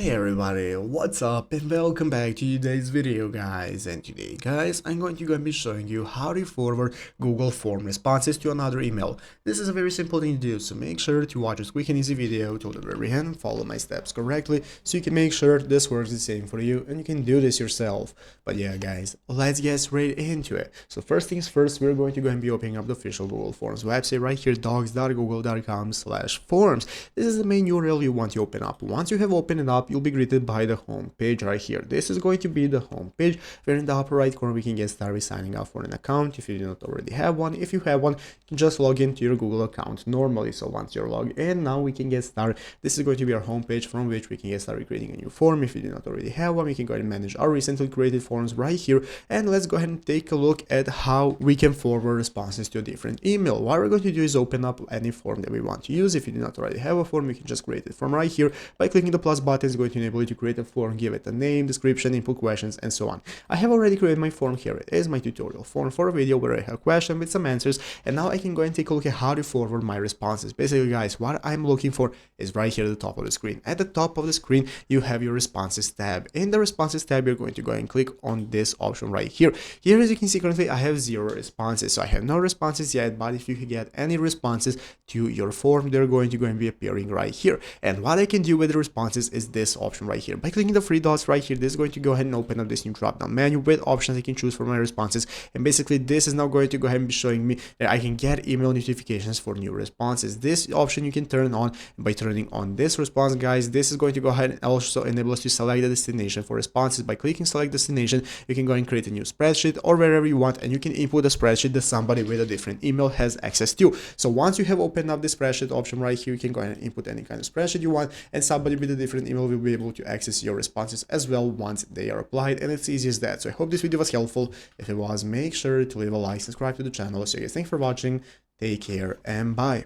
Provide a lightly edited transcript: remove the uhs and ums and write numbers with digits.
Hey everybody, what's up and welcome back to today's video guys. And today guys, I'm going to be showing you how to forward Google form responses to another email. This is a very simple thing to do, so make sure to watch this quick and easy video till the very end and follow my steps correctly so you can make sure this works the same for you and you can do this yourself. But yeah guys, let's get straight into it. So first things first, we're going to be opening up the official Google Forms website right here, docs.google.com/forms. This is the main URL you want to open up. Once you have opened it up, you'll be greeted by the home page right here. This is going to be the home page where in the upper right corner we can get started signing up for an account if you do not already have one. If you have one, you can just log into your Google account normally. So once you're logged in, now we can get started. This is going to be our home page from which we can get started creating a new form. If you do not already have one, we can go ahead and manage our recently created forms right here. And let's go ahead and take a look at how we can forward responses to a different email. What we're going to do is open up any form that we want to use. If you do not already have a form, you can just create it from right here by clicking the plus button. It's going to enable you to create a form, give it a name, description, input questions, and so on. I have already created my form here. It is my tutorial form for a video where I have a question with some answers, and now I can go and take a look at how to forward my responses. Basically guys, what I'm looking for is right here at the top of the screen. At the top of the screen, you have your responses tab. In the responses tab, you're going to go and click on this option right here. Here, as you can see, currently I have 0 responses, so I have no responses yet, but if you get any responses to your form, they're going to be appearing right here. And what I can do with the responses is this option right here. By clicking the 3 dots right here, this is going to go ahead and open up this new drop down menu with options I can choose for my responses. And basically this is now going to go ahead and be showing me that I can get email notifications for new responses. This option you can turn on by turning on this response guys. This is going to go ahead and also enable us to select the destination for responses. By clicking select destination, you can go and create a new spreadsheet or wherever you want, and you can input a spreadsheet that somebody with a different email has access to. So once you have opened up the spreadsheet option right here, you can go ahead and input any kind of spreadsheet you want, and somebody with a different email will be able to access your responses as well once they are applied, and it's easy as that. So I hope this video was helpful. If it was, make sure to leave a like, subscribe to the channel. So guys, thanks for watching, take care, and bye.